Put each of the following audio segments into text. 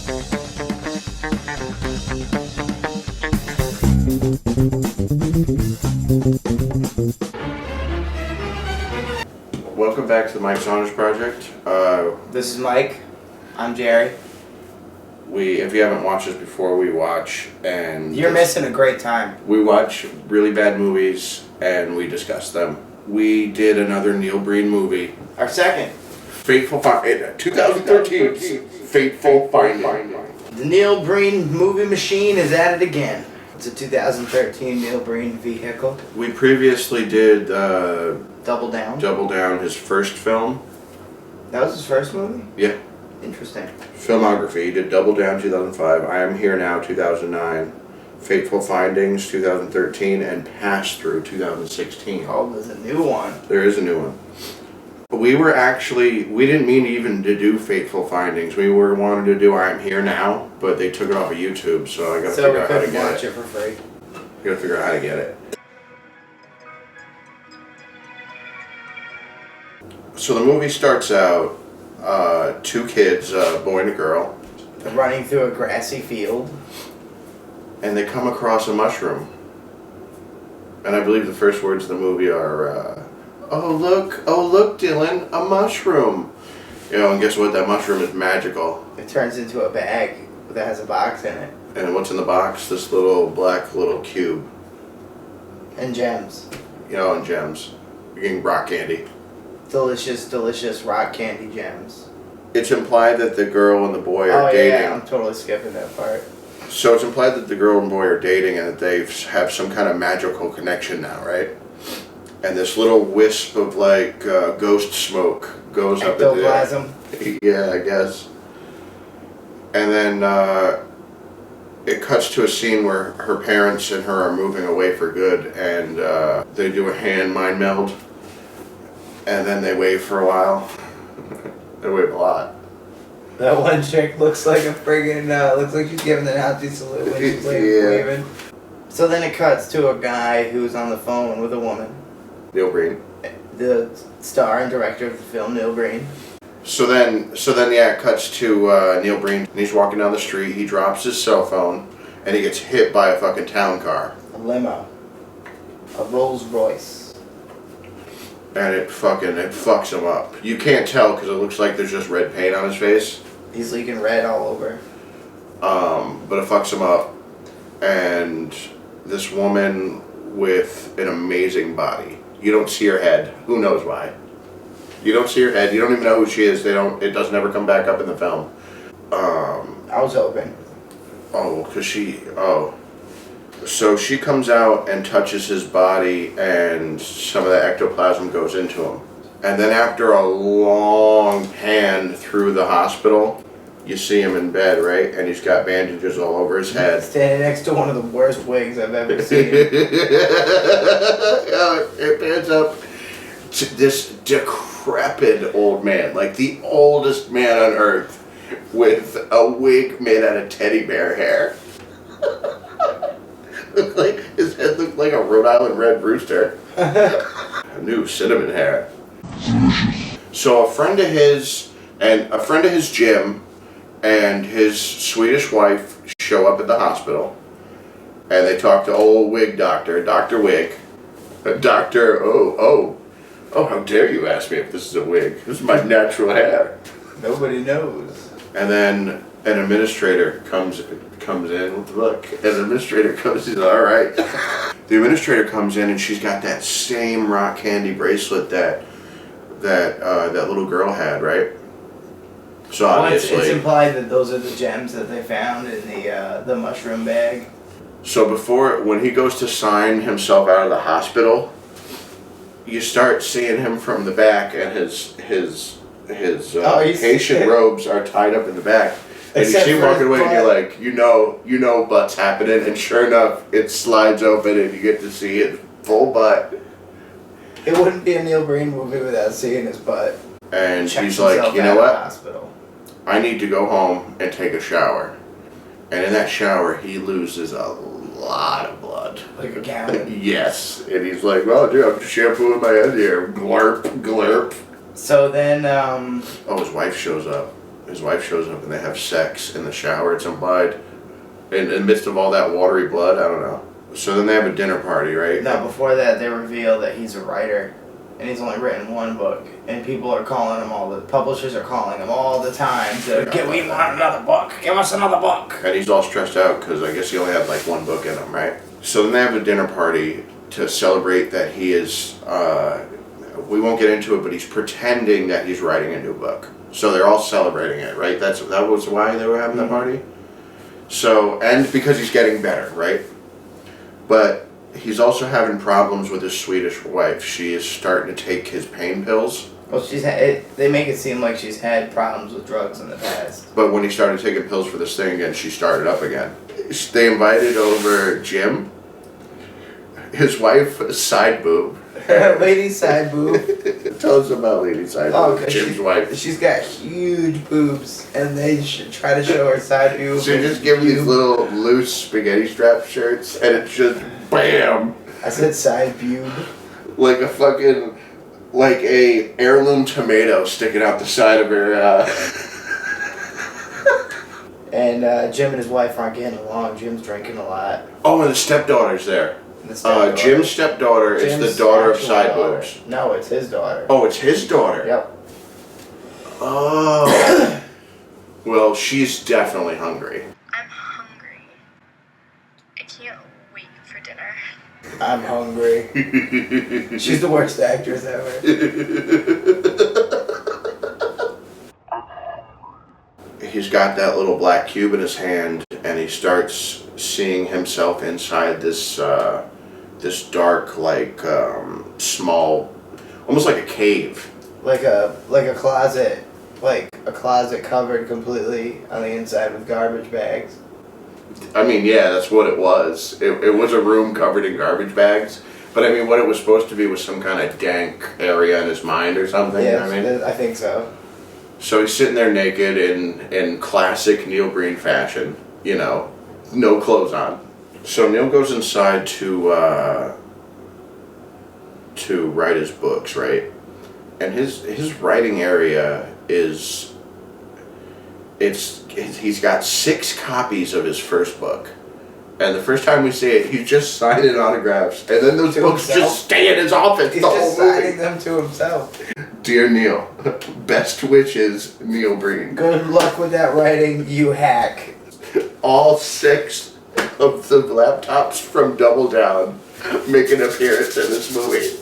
Welcome back to the Mike Saunders Project. This is Mike. I'm Jerry. If you haven't watched this before, we watch and... You're missing a great time. We watch really bad movies and we discuss them. We did another Neil Breen movie. Our second. Fateful 2013 Fateful Finding. The Neil Breen movie machine is at it again. It's a 2013 Neil Breen vehicle. We previously did Double Down, his first film. That was his first movie? Yeah. Interesting. Filmography. He did Double Down 2005, I Am Here Now 2009, Fateful Findings 2013, and Pass Through 2016. Oh, there's a new one. There is a new one. We didn't mean even to do Fateful Findings. We wanted to do I Am Here Now, but they took it off of YouTube, so I gotta figure out how to get watch it for free. Gotta figure out how to get it. So the movie starts out, two kids, a boy and a girl. They're running through a grassy field. And they come across a mushroom. And I believe the first words of the movie are, oh look, Dylan, a mushroom. You know, and guess what? That mushroom is magical. It turns into a bag that has a box in it. And what's in the box? This little black little cube. And gems. You know, and gems. You're getting rock candy. Delicious, delicious rock candy gems. It's implied that the girl and the boy are dating. Yeah, I'm totally skipping that part. So it's implied that the girl and boy are dating and that they have some kind of magical connection now, right? And this little wisp of like ghost smoke goes up into the ectoplasm. Yeah, I guess. And then it cuts to a scene where her parents and her are moving away for good, and they do a hand mind meld, and then they wave for a while. They wave a lot. That one chick looks like a friggin', looks like she's giving the Nazi salute when she's waving. So then it cuts to a guy who's on the phone with a woman. Neil Breen. The star and director of the film, Neil Breen. So then it cuts to Neil Breen, and he's walking down the street, he drops his cell phone, and he gets hit by a fucking town car. A limo. A Rolls Royce. And it fucks him up. You can't tell because it looks like there's just red paint on his face. He's leaking red all over. But it fucks him up. And this woman with an amazing body. You don't see her head. Who knows why? You don't see her head. You don't even know who she is. It doesn't ever come back up in the film. I was hoping. So she comes out and touches his body, and some of the ectoplasm goes into him. And then after a long pan through the hospital, you see him in bed, right? And he's got bandages all over his head. Standing next to one of the worst wigs I've ever seen. It pans up to this decrepit old man, like the oldest man on earth, with a wig made out of teddy bear hair. His head looked like a Rhode Island Red Rooster. A new cinnamon hair. So a friend of his, Jim, and his Swedish wife show up at the hospital, and they talk to old wig doctor, Dr. Wig. How dare you ask me if this is a wig? This is my natural hair. Nobody knows. And then an administrator comes in. Look, an administrator comes in. All right. The administrator comes in, and she's got that same rock candy bracelet that little girl had, right? So obviously, it's implied that those are the gems that they found in the mushroom bag. So when he goes to sign himself out of the hospital, you start seeing him from the back, and his patient robes are tied up in the back. And you see him walking away, and you're like, you know butt's happening, and sure enough, it slides open, and you get to see his full butt. It wouldn't be a Neil Breen movie without seeing his butt. And he's like, you know what? I need to go home and take a shower. And in that shower, he loses a lot of blood. Like a gallon? Yes. And he's like, well, dude, I'm shampooing my head here. Glurp, glurp. So then, his wife shows up. his wife shows up and they have sex in the shower, it's implied. In the midst of all that watery blood, I don't know. So then they have a dinner party, right? No, before that, they reveal that he's a writer, and he's only written one book, and people are calling him publishers are calling him all the time to, we want another book, give us another book. And he's all stressed out because I guess he only had like one book in him, right? So then they have a dinner party to celebrate that he is, we won't get into it, but he's pretending that he's writing a new book. So they're all celebrating it, right? That was why they were having the party? So, and because he's getting better, right? But he's also having problems with his Swedish wife. She is starting to take his pain pills. Well, they make it seem like she's had problems with drugs in the past. But when he started taking pills for this thing again, she started up again. They invited over Jim, his wife, side boob. Lady side boob. Tell us about Lady side boob, Jim's wife. She's got huge boobs, and they try to show her side boob. She just gave me these little loose spaghetti strap shirts, and it's just BAM! I said side boob. Like a fucking, like a heirloom tomato sticking out the side of her, And Jim and his wife aren't getting along. Jim's drinking a lot. Oh, and the stepdaughter's there. Jim's stepdaughter is the daughter of side boobs. No, it's his daughter. Oh, it's his daughter? Yep. Oh. Well, she's definitely hungry. I'm hungry. I can't wait for dinner. I'm hungry. She's the worst actress ever. He's got that little black cube in his hand, and he starts seeing himself inside this this dark, like small, almost like a cave. Like a closet, like a closet covered completely on the inside with garbage bags. I mean, yeah, that's what it was. It was a room covered in garbage bags. But I mean, what it was supposed to be was some kind of dank area in his mind or something. Yeah, you know what I mean? I think so. So he's sitting there naked in classic Neil Breen fashion, you know, no clothes on. So Neil goes inside to write his books, right? And his writing area is, he's got 6 copies of his first book. And the first time we see it, he's just signing autographs. And then those books just stay in his office He's the whole just movie. signing them to himself. Dear Neil, best wishes, Neil Breen. Good luck with that writing, you hack. All 6 of the laptops from Double Down make an appearance in this movie.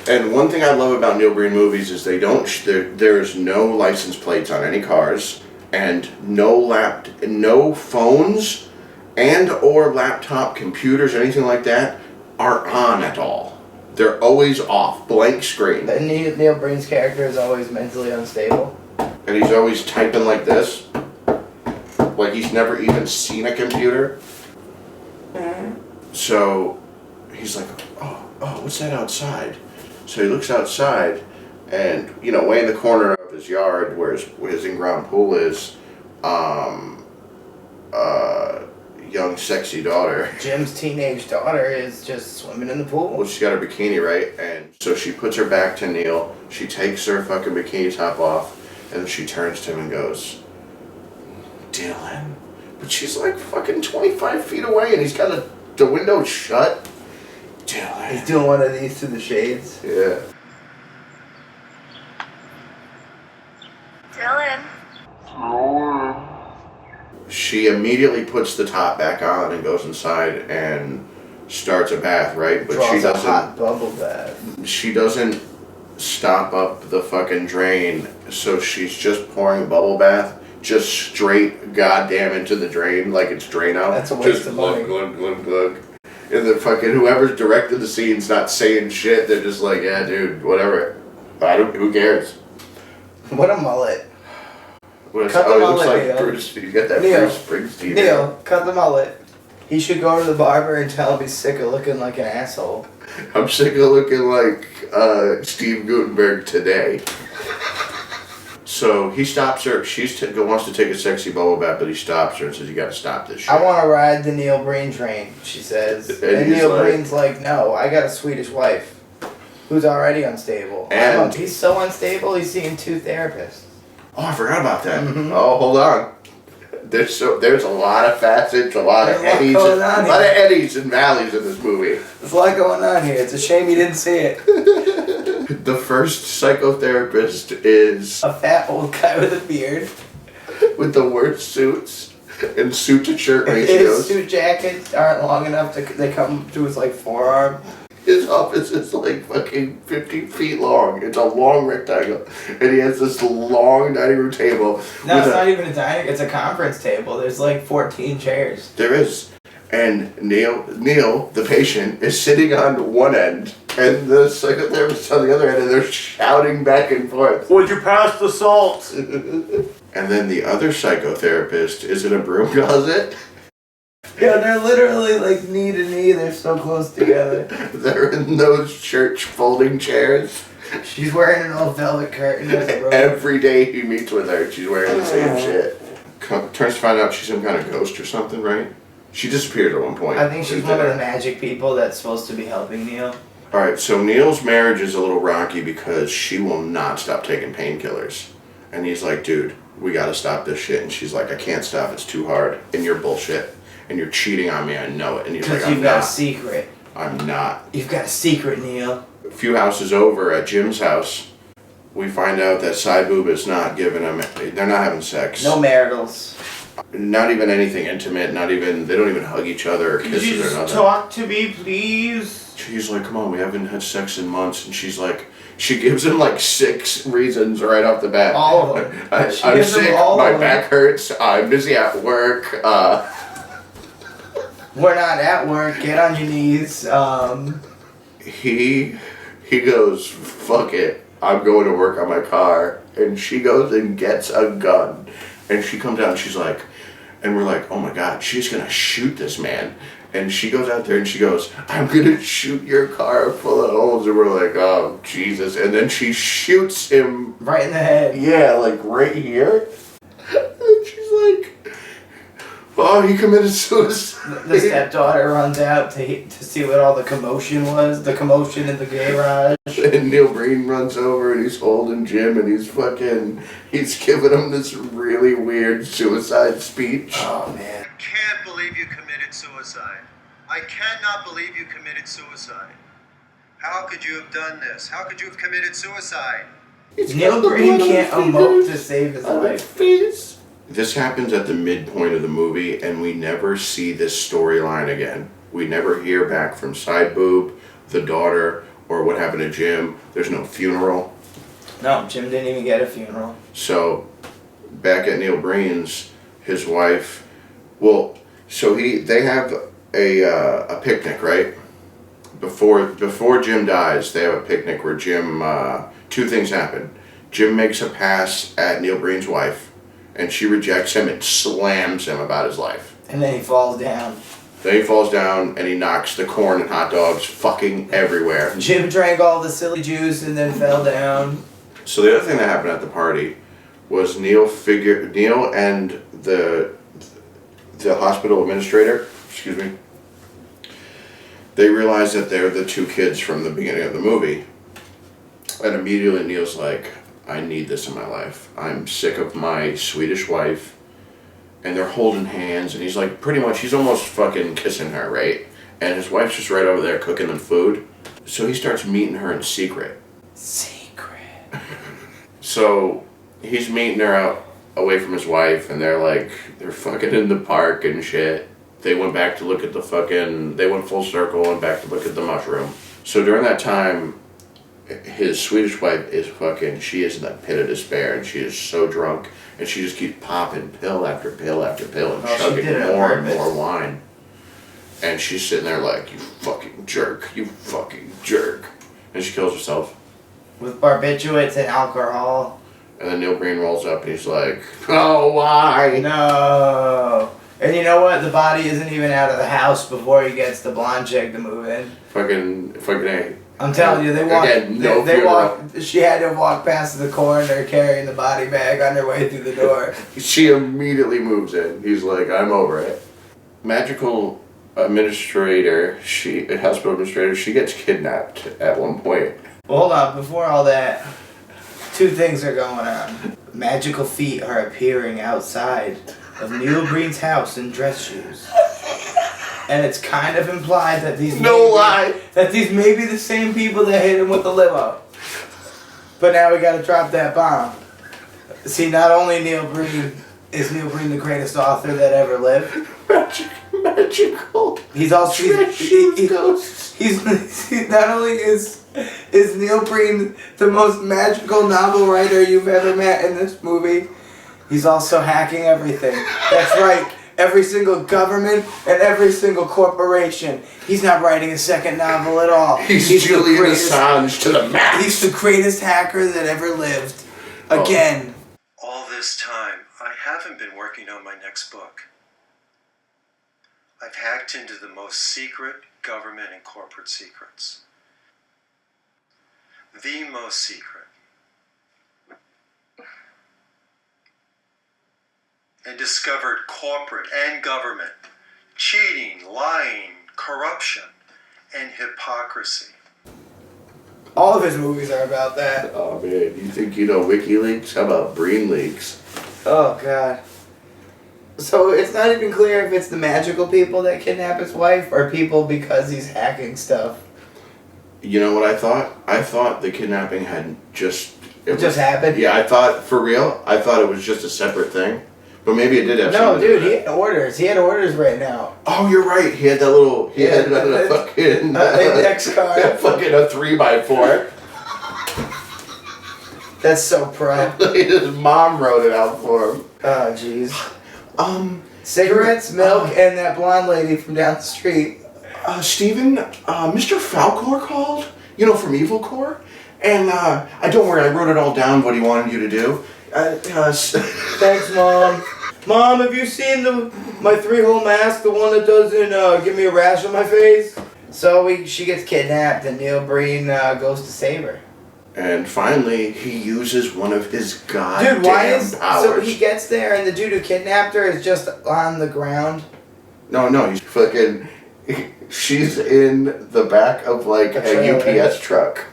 And one thing I love about Neil Breen movies is there's no license plates on any cars, and no phones and or laptop computers, anything like that, are on at all. They're always off, blank screen. And Neil Breen's character is always mentally unstable. And he's always typing like this. Like he's never even seen a computer. So he's like, oh, what's that outside? So he looks outside, and you know, way in the corner of his yard where his in-ground pool is, young sexy daughter. Jim's teenage daughter is just swimming in the pool. Well, she's got her bikini, right? And so she puts her back to Neil. She takes her fucking bikini top off, and she turns to him and goes, Dylan. But she's like fucking 25 feet away, and he's got the window shut. Dylan. He's doing one of these to the shades. Yeah. Dylan. She immediately puts the top back on and goes inside and starts a bath, right? But Draws a hot bubble bath. She doesn't stop up the fucking drain, so she's just pouring bubble bath just straight goddamn into the drain like it's Drano. That's a waste just of money. glug, glug, glug, glug. And the fucking whoever's directed the scene's not saying shit. They're just like, yeah, dude, whatever. Who cares? What a mullet. Well, Cut the it looks mullet, like Neil. Bruce. He's got that Neil. Bruce Springsteen. Neil, cut the mullet. He should go to the barber and tell him he's sick of looking like an asshole. I'm sick of looking like Steve Gutenberg today. So he stops her. She wants to take a sexy bubble bath, but he stops her and says, "You got to stop this shit." I want to ride the Neil Breen train, she says. And he's Neil like- Breen's like, no, I got a Swedish wife who's already unstable. And- He's so unstable, he's seeing 2 therapists. Oh, I forgot about that. Oh, hold on. There's a lot of facets, a lot of eddies, and valleys in this movie. There's a lot going on here. It's a shame you didn't see it. The first psychotherapist is a fat old guy with a beard. With the worst suits and suit to shirt ratios. His suit jackets aren't long enough they come to his like forearm. His office is like fucking 50 feet long. It's a long rectangle. And he has this long dining room table. No, it's not even a dining, it's a conference table. There's like 14 chairs. There is. And Neil, the patient, is sitting on one end, and the psychotherapist on the other end, and they're shouting back and forth. Would you pass the salt? And then the other psychotherapist is in a broom closet. Yeah, they're literally like knee to knee. They're so close together. They're in those church folding chairs. She's wearing an old velvet curtain. Every day he meets with her, she's wearing the same shit. Turns to find out she's some kind of ghost or something, right? She disappeared at one point. I think she's one of the magic people that's supposed to be helping Neil. Alright, so Neil's marriage is a little rocky because she will not stop taking painkillers. And he's like, dude, we gotta stop this shit. And she's like, I can't stop, it's too hard. And you're bullshit. And you're cheating on me, I know it. And he's like, I'm not. Because you've got a secret. I'm not. You've got a secret, Neil. A few houses over at Jim's house, we find out that Side Boob is not giving him, they're not having sex. No maritals. Not even anything intimate, they don't even hug each other or kisses or nothing. Talk to me, please. She's like, come on, we haven't had sex in months. And she's like, she gives him like 6 reasons right off the bat. All of them. I'm sick, my back hurts, I'm busy at work. We're not at work, get on your knees. He goes, fuck it, I'm going to work on my car. And she goes and gets a gun. And she comes out and she's like, and we're like, oh my God, she's gonna shoot this man. And she goes out there and she goes, I'm gonna shoot your car full of holes. And we're like, oh, Jesus. And then she shoots him. Right in the head. Yeah, like right here. And she's like, oh, he committed suicide. The stepdaughter runs out to see what all the commotion was. The commotion in the garage. And Neil Breen runs over and he's holding Jim and he's giving him this really weird suicide speech. Oh, man. I can't believe you committed suicide. I cannot believe you committed suicide. How could you have done this? How could you have committed suicide? Neil Breen can't emote to save his life. This happens at the midpoint of the movie, and we never see this storyline again. We never hear back from Side Boob, the daughter, or what happened to Jim. There's no funeral. No, Jim didn't even get a funeral. So, back at Neil Breen's, his wife, they have a picnic, right? Before Jim dies, they have a picnic where Jim, 2 things happen. Jim makes a pass at Neil Breen's wife, and she rejects him and slams him about his life. And then he falls down. Then he falls down and he knocks the corn and hot dogs fucking everywhere. Jim drank all the silly juice and then fell down. So the other thing that happened at the party was Neil and the hospital administrator, they realized that they're the 2 kids from the beginning of the movie. And immediately Neil's like, I need this in my life. I'm sick of my Swedish wife. And they're holding hands, and he's like, pretty much, he's almost fucking kissing her, right? And his wife's just right over there cooking them food. So he starts meeting her in secret. So he's meeting her out away from his wife, and they're fucking in the park and shit. They went back to look at they went full circle and back to look at the mushroom. So during that time, his Swedish wife she is in the pit of despair, and she is so drunk, and she just keeps popping pill after pill after pill and chugging more and more wine. And she's sitting there like, you fucking jerk, you fucking jerk. And she kills herself. With barbiturates and alcohol. And then Neil Breen rolls up and he's like, oh, why? No. And you know what? The body isn't even out of the house before he gets the blonde chick to move in. Fucking A. I'm telling you, they walked. Again, they walked. She had to walk past the coroner carrying the body bag on her way through the door. She immediately moves in. He's like, I'm over it. Magical administrator, hospital administrator, she gets kidnapped at one point. Well, hold on. Before all that, Two things are going on. Magical feet are appearing outside of Neil Breen's house in dress shoes. And it's kind of implied that these may be the same people that hit him with the limo. But now we gotta drop that bomb. See, not only is Neil Breen the greatest author that ever lived. Magical. He's also he's not only is Neil Breen the most magical novel writer you've ever met in this movie, he's also hacking everything. That's right. Every single government and every single corporation. He's not writing a second novel at all. He's Julian Assange to the max. He's the greatest hacker that ever lived. Again. All this time, I haven't been working on my next book. I've hacked into the most secret government and corporate secrets. The most secret. And discovered corporate and government cheating, lying, corruption, and hypocrisy. All of his movies are about that. Oh man, you think you know WikiLeaks? How about Breen Leaks? Oh god. So it's not even clear if it's the magical people that kidnap his wife or people because he's hacking stuff. You know what I thought? I thought the kidnapping had just happened? Yeah, I thought it was just a separate thing. But maybe it did have No, something to do dude, with he had orders. He had orders right now. Oh, you're right. He had that little. He had a fucking index card. Fucking a 3x4. That's so pro. His mom wrote it out for him. Oh, jeez. Cigarettes, milk, and that blonde lady from down the street. Steven, Mr. Falcor called. You know, from Evil Corps. And don't worry, I wrote it all down. What he wanted you to do. Thanks, Mom. Mom, have you seen my 3-hole mask, the one that doesn't give me a rash on my face? So she gets kidnapped, and Neil Breen goes to save her. And finally, he uses one of his goddamn powers. So he gets there, and the dude who kidnapped her is just on the ground? No, he's fucking. She's in the back of like a UPS truck.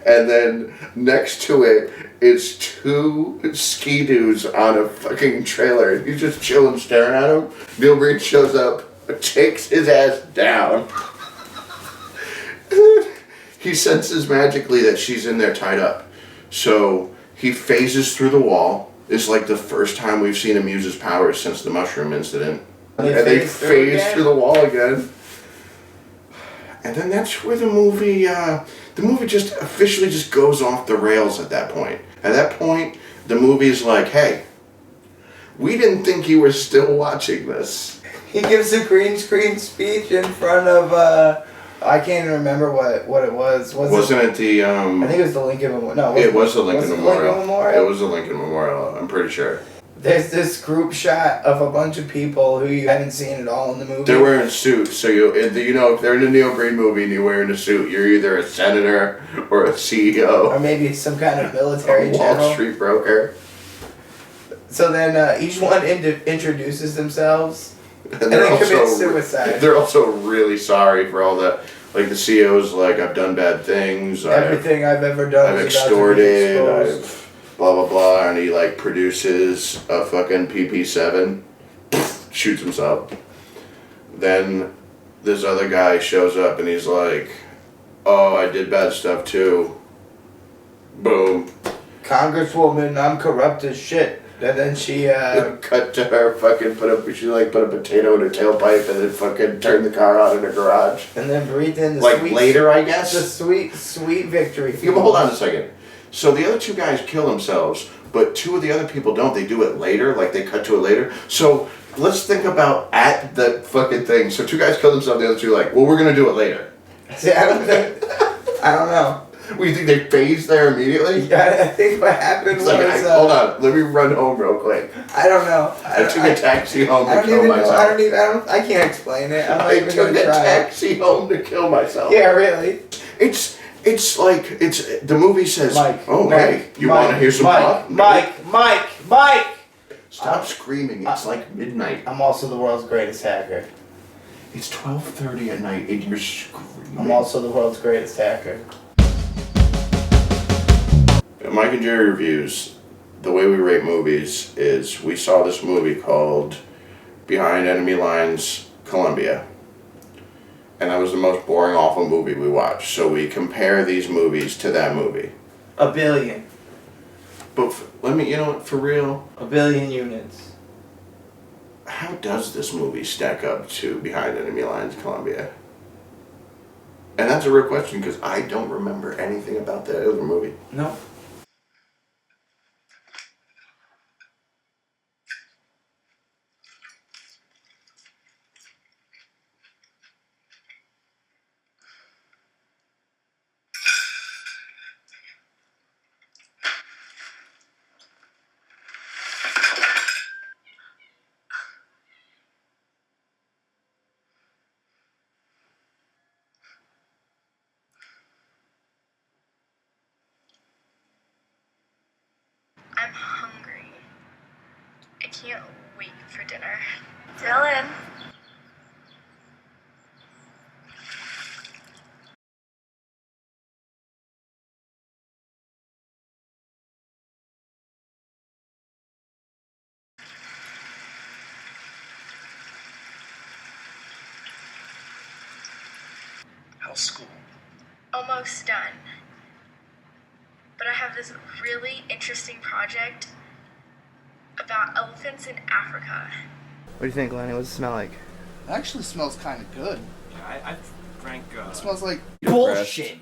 And then next to it is 2 ski-doos on a fucking trailer. He's just chilling, staring at him. Neil Breen shows up, takes his ass down. He senses magically that she's in there tied up. So he phases through the wall. It's like the first time we've seen him use his powers since the mushroom incident. And they phase through the wall again. And then that's where the movie just officially just goes off the rails at that point. At that point, the movie's like, hey, we didn't think you were still watching this. He gives a green screen speech in front of, I can't even remember what it was. Wasn't it the, I think it was the Lincoln Memorial. No, it was the Lincoln Memorial. Memorial. It was the Lincoln Memorial, I'm pretty sure. There's this group shot of a bunch of people who you haven't seen at all in the movie. They're wearing suits, so if they're in a Neil Breen movie and you're wearing a suit, you're either a senator or a CEO. Or maybe some kind of military general. Wall Street broker. So then each one introduces themselves and then commit suicide. They're also really sorry for all that. Like the CEO's like, I've done bad things. Everything I've ever done I've extorted. I've blah blah blah, and he like produces a fucking PP7, shoots himself. Then this other guy shows up and he's like, oh, I did bad stuff too. Boom. Congresswoman, I'm corrupt as shit. And then she cut to her fucking put a potato in her tailpipe and then fucking turned the car on in her garage. And then breathed in the like sweet, later, I guess. The sweet victory. Yeah, but hold on a second. So the other 2 guys kill themselves, but 2 of the other people don't. They do it later, like they cut to it later. So let's think about at the fucking thing. So 2 guys kill themselves, the other 2 are like, well, we're gonna do it later. See, I don't know. Well, you think they phased there immediately? Yeah, I think what happened was... hold on, let me run home real quick. I don't know. I took a taxi home to kill myself. I can't explain it. I took a taxi home to kill myself. Yeah, really? It's like, the movie says, Mike, hey, you want to hear some talk? Mike! Stop screaming, it's like midnight. I'm also the world's greatest hacker. It's 12:30 at night and you're screaming. I'm also the world's greatest hacker. Mike and Jerry Reviews, the way we rate movies is we saw this movie called Behind Enemy Lines, Colombia. And that was the most boring, awful movie we watched. So we compare these movies to that movie. A billion. But you know what, for real? A billion units. How does this movie stack up to Behind Enemy Lines, Colombia? And that's a real question because I don't remember anything about that other movie. No. I'm hungry. I can't wait for dinner. Dylan. How's school? Almost done. But I have this really interesting project about elephants in Africa. What do you think, Lenny? What does it smell like? It actually smells kind of good. I've drank. It smells like Bullshit!